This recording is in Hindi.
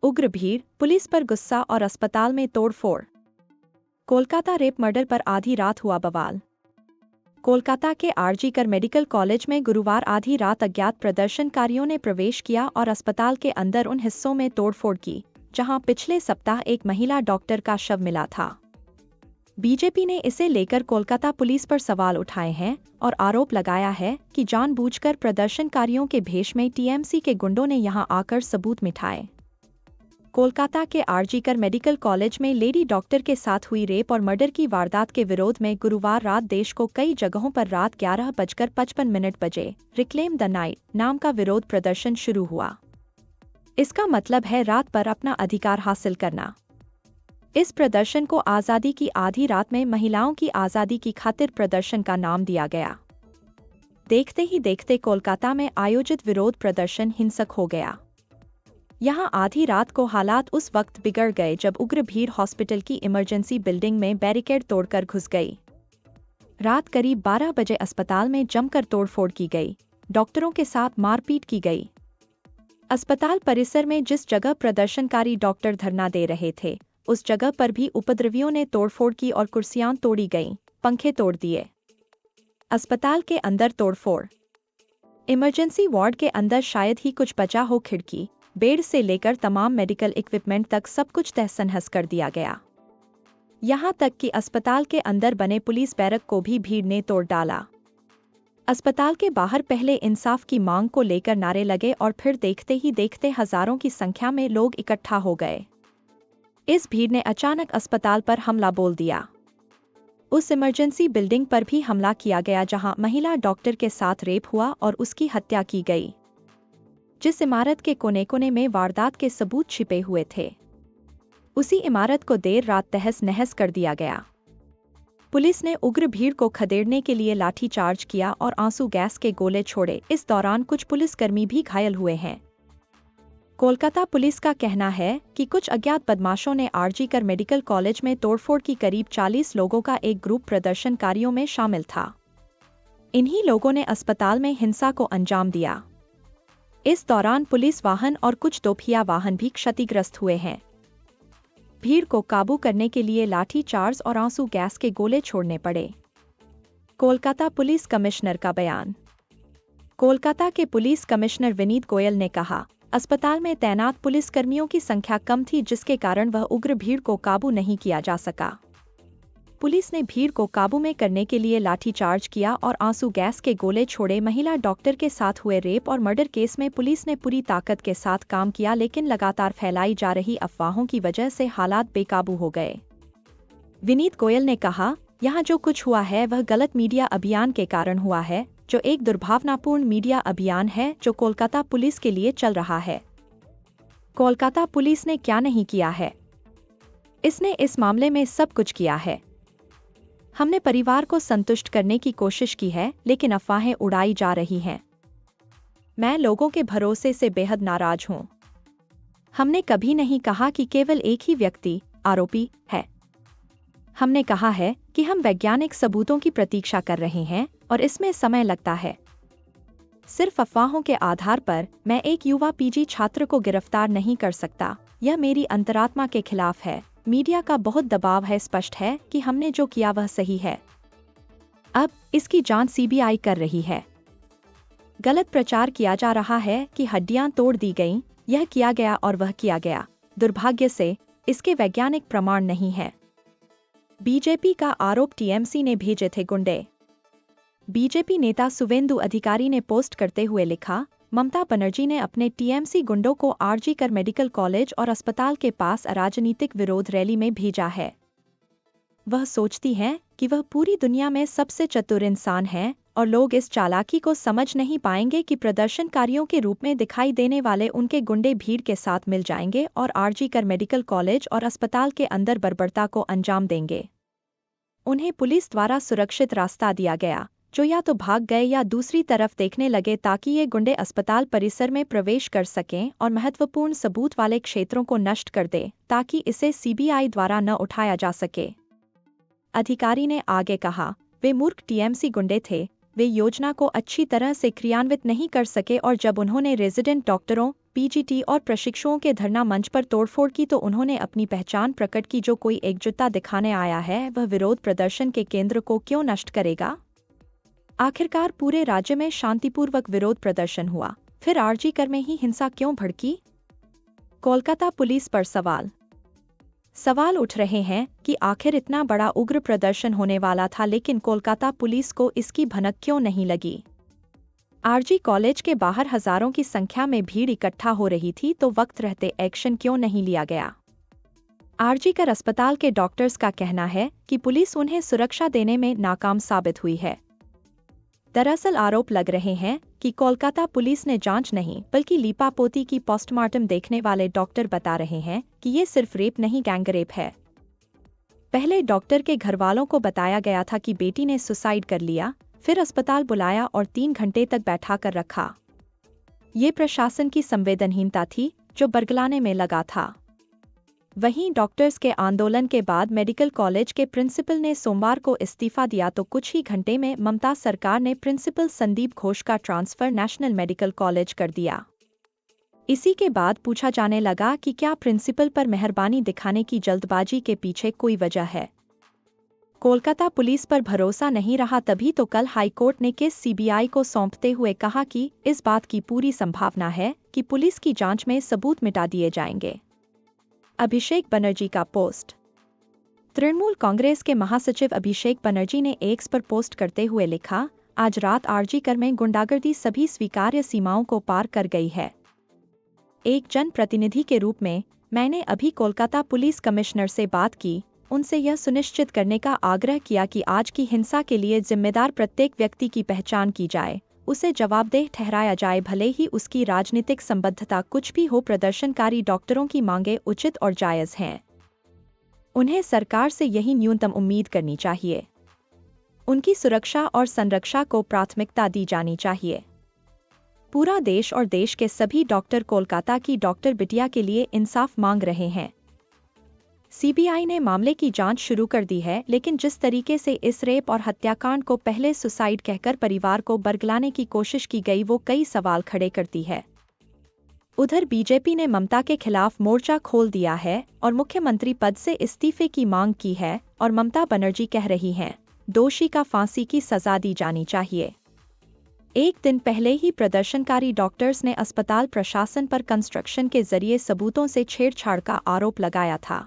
उग्र भीड़, पुलिस पर गुस्सा और अस्पताल में तोड़फोड़। कोलकाता रेप मर्डर पर आधी रात हुआ बवाल। कोलकाता के आरजी कर मेडिकल कॉलेज में गुरुवार आधी रात अज्ञात प्रदर्शनकारियों ने प्रवेश किया और अस्पताल के अंदर उन हिस्सों में तोड़फोड़ की जहां पिछले सप्ताह एक महिला डॉक्टर का शव मिला था। बीजेपी ने इसे लेकर कोलकाता पुलिस पर सवाल उठाए हैं और आरोप लगाया है कि जानबूझकर प्रदर्शनकारियों के भेष में टीएमसी के गुंडों ने यहां आकर सबूत मिटाए। कोलकाता के आरजी कर मेडिकल कॉलेज में लेडी डॉक्टर के साथ हुई रेप और मर्डर की वारदात के विरोध में गुरुवार रात देश को कई जगहों पर रात 11:55 बजे रिक्लेम द नाइट नाम का विरोध प्रदर्शन शुरू हुआ। इसका मतलब है रात पर अपना अधिकार हासिल करना। इस प्रदर्शन को आज़ादी की आधी रात में महिलाओं की आज़ादी की खातिर प्रदर्शन का नाम दिया गया। देखते ही देखते कोलकाता में आयोजित विरोध प्रदर्शन हिंसक हो गया। यहां आधी रात को हालात उस वक्त बिगड़ गए जब उग्र भीड़ हॉस्पिटल की इमरजेंसी बिल्डिंग में बैरिकेड तोड़कर घुस गई। रात करीब 12 बजे अस्पताल में जमकर तोड़फोड़ की गई, डॉक्टरों के साथ मारपीट की गई। अस्पताल परिसर में जिस जगह प्रदर्शनकारी डॉक्टर धरना दे रहे थे उस जगह पर भी उपद्रवियों ने तोड़फोड़ की और कुर्सियां तोड़ी गईं, पंखे तोड़ दिए। अस्पताल के अंदर तोड़फोड़। इमरजेंसी वार्ड के अंदर शायद ही कुछ बचा हो, खिड़की, बेड से लेकर तमाम मेडिकल इक्विपमेंट तक सब कुछ तहस नहस कर दिया गया। यहां तक कि अस्पताल के अंदर बने पुलिस बैरक को भी भीड़ ने तोड़ डाला। अस्पताल के बाहर पहले इंसाफ की मांग को लेकर नारे लगे और फिर देखते ही देखते हजारों की संख्या में लोग इकट्ठा हो गए। इस भीड़ ने अचानक अस्पताल पर हमला बोल दिया। उस इमरजेंसी बिल्डिंग पर भी हमला किया गया जहां महिला डॉक्टर के साथ रेप हुआ और उसकी हत्या की गई। जिस इमारत के कोने कोने में वारदात के सबूत छिपे हुए थे उसी इमारत को देर रात तहस नहस कर दिया गया। पुलिस ने उग्र भीड़ को खदेड़ने के लिए लाठीचार्ज किया और आंसू गैस के गोले छोड़े। इस दौरान कुछ पुलिसकर्मी भी घायल हुए हैं। कोलकाता पुलिस का कहना है कि कुछ अज्ञात बदमाशों ने आरजी कर मेडिकल कॉलेज में तोड़फोड़ की। करीब 40 लोगों का एक ग्रुप प्रदर्शनकारियों में शामिल था। इन्हीं लोगों ने अस्पताल में हिंसा को अंजाम दिया। इस दौरान पुलिस वाहन और कुछ दोपहिया वाहन भी क्षतिग्रस्त हुए हैं। भीड़ को काबू करने के लिए लाठीचार्ज और आंसू गैस के गोले छोड़ने पड़े। कोलकाता पुलिस कमिश्नर का बयान। कोलकाता के पुलिस कमिश्नर विनीत गोयल ने कहा, अस्पताल में तैनात पुलिसकर्मियों की संख्या कम थी जिसके कारण वह उग्र भीड़ को काबू नहीं किया जा सका। पुलिस ने भीड़ को काबू में करने के लिए लाठीचार्ज किया और आंसू गैस के गोले छोड़े। महिला डॉक्टर के साथ हुए रेप और मर्डर केस में पुलिस ने पूरी ताकत के साथ काम किया, लेकिन लगातार फैलाई जा रही अफवाहों की वजह से हालात बेकाबू हो गए। विनीत गोयल ने कहा, यहाँ जो कुछ हुआ है वह गलत मीडिया अभियान के कारण हुआ है, जो एक दुर्भावनापूर्ण मीडिया अभियान है जो कोलकाता पुलिस के लिए चल रहा है। कोलकाता पुलिस ने क्या नहीं किया है? इसने इस मामले में सब कुछ किया है। हमने परिवार को संतुष्ट करने की कोशिश की है, लेकिन अफवाहें उड़ाई जा रही हैं। मैं लोगों के भरोसे से बेहद नाराज हूं। हमने कभी नहीं कहा कि केवल एक ही व्यक्ति आरोपी है। हमने कहा है कि हम वैज्ञानिक सबूतों की प्रतीक्षा कर रहे हैं और इसमें समय लगता है। सिर्फ अफवाहों के आधार पर मैं एक युवा पीजी छात्र को गिरफ्तार नहीं कर सकता। यह मेरी अंतरात्मा के खिलाफ है। मीडिया का बहुत दबाव है। स्पष्ट है कि हमने जो किया वह सही है। अब इसकी जांच सीबीआई कर रही है। गलत प्रचार किया जा रहा है कि हड्डियां तोड़ दी गईं, यह किया गया और वह किया गया। दुर्भाग्य से इसके वैज्ञानिक प्रमाण नहीं है। बीजेपी का आरोप, टीएमसी ने भेजे थे गुंडे। बीजेपी नेता सुवेंदु अधिकारी ने पोस्ट करते हुए लिखा, ममता बनर्जी ने अपने टीएमसी गुंडों को आरजी कर मेडिकल कॉलेज और अस्पताल के पास अराजनीतिक विरोध रैली में भेजा है। वह सोचती हैं कि वह पूरी दुनिया में सबसे चतुर इंसान है और लोग इस चालाकी को समझ नहीं पाएंगे कि प्रदर्शनकारियों के रूप में दिखाई देने वाले उनके गुंडे भीड़ के साथ मिल जाएंगे और आरजी कर मेडिकल कॉलेज और अस्पताल के अंदर बर्बरता को अंजाम देंगे। उन्हें पुलिस द्वारा सुरक्षित रास्ता दिया गया, जो या तो भाग गए या दूसरी तरफ देखने लगे ताकि ये गुंडे अस्पताल परिसर में प्रवेश कर सकें और महत्वपूर्ण सबूत वाले क्षेत्रों को नष्ट कर दे ताकि इसे सीबीआई द्वारा न उठाया जा सके। अधिकारी ने आगे कहा, वे मूर्ख टीएमसी गुंडे थे। वे योजना को अच्छी तरह से क्रियान्वित नहीं कर सके और जब उन्होंने रेजिडेंट डॉक्टरों, पीजीटी और प्रशिक्षुओं के धरना मंच पर तोड़फोड़ की तो उन्होंने अपनी पहचान प्रकट की। जो कोई एकजुटता दिखाने आया है वह विरोध प्रदर्शन के केंद्र को क्यों नष्ट करेगा? आखिरकार पूरे राज्य में शांतिपूर्वक विरोध प्रदर्शन हुआ, फिर आरजी कर में ही हिंसा क्यों भड़की? कोलकाता पुलिस पर सवाल उठ रहे हैं कि आखिर इतना बड़ा उग्र प्रदर्शन होने वाला था, लेकिन कोलकाता पुलिस को इसकी भनक क्यों नहीं लगी? आरजी कॉलेज के बाहर हजारों की संख्या में भीड़ इकट्ठा हो रही थी, तो वक्त रहते एक्शन क्यों नहीं लिया गया? आरजी कर अस्पताल के डॉक्टर्स का कहना है कि पुलिस उन्हें सुरक्षा देने में नाकाम साबित हुई है। दरअसल आरोप लग रहे हैं कि कोलकाता पुलिस ने जांच नहीं बल्कि लीपापोती की पोस्टमार्टम देखने वाले डॉक्टर बता रहे हैं कि ये सिर्फ रेप नहीं, गैंगरेप है। पहले डॉक्टर के घरवालों को बताया गया था कि बेटी ने सुसाइड कर लिया, फिर अस्पताल बुलाया और 3 घंटे तक बैठा कर रखा। ये प्रशासन की संवेदनहीनता थी जो बरगलाने में लगा था। वहीं डॉक्टर्स के आंदोलन के बाद मेडिकल कॉलेज के प्रिंसिपल ने सोमवार को इस्तीफा दिया, तो कुछ ही घंटे में ममता सरकार ने प्रिंसिपल संदीप घोष का ट्रांसफर नेशनल मेडिकल कॉलेज कर दिया। इसी के बाद पूछा जाने लगा कि क्या प्रिंसिपल पर मेहरबानी दिखाने की जल्दबाजी के पीछे कोई वजह है? कोलकाता पुलिस पर भरोसा नहीं रहा, तभी तो कल हाईकोर्ट ने केस सीबीआई को सौंपते हुए कहा कि इस बात की पूरी संभावना है कि पुलिस की जांच में सबूत मिटा दिए जाएंगे। अभिषेक बनर्जी का पोस्ट। तृणमूल कांग्रेस के महासचिव अभिषेक बनर्जी ने एक्स पर पोस्ट करते हुए लिखा, आज रात आरजी कर में गुंडागर्दी सभी स्वीकार्य सीमाओं को पार कर गई है। एक जनप्रतिनिधि के रूप में मैंने अभी कोलकाता पुलिस कमिश्नर से बात की, उनसे यह सुनिश्चित करने का आग्रह किया कि आज की हिंसा के लिए जिम्मेदार प्रत्येक व्यक्ति की पहचान की जाए, उसे जवाबदेह ठहराया जाए, भले ही उसकी राजनीतिक संबद्धता कुछ भी हो। प्रदर्शनकारी डॉक्टरों की मांगें उचित और जायज हैं। उन्हें सरकार से यही न्यूनतम उम्मीद करनी चाहिए। उनकी सुरक्षा और संरक्षा को प्राथमिकता दी जानी चाहिए। पूरा देश और देश के सभी डॉक्टर कोलकाता की डॉक्टर बिटिया के लिए इंसाफ मांग रहे हैं। सीबीआई ने मामले की जांच शुरू कर दी है, लेकिन जिस तरीके से इस रेप और हत्याकांड को पहले सुसाइड कहकर परिवार को बरगलाने की कोशिश की गई, वो कई सवाल खड़े करती है। उधर बीजेपी ने ममता के खिलाफ मोर्चा खोल दिया है और मुख्यमंत्री पद से इस्तीफे की मांग की है, और ममता बनर्जी कह रही हैं, दोषी का फांसी की सजा दी जानी चाहिए। एक दिन पहले ही प्रदर्शनकारी डॉक्टर्स ने अस्पताल प्रशासन पर कंस्ट्रक्शन के जरिए सबूतों से छेड़छाड़ का आरोप लगाया था।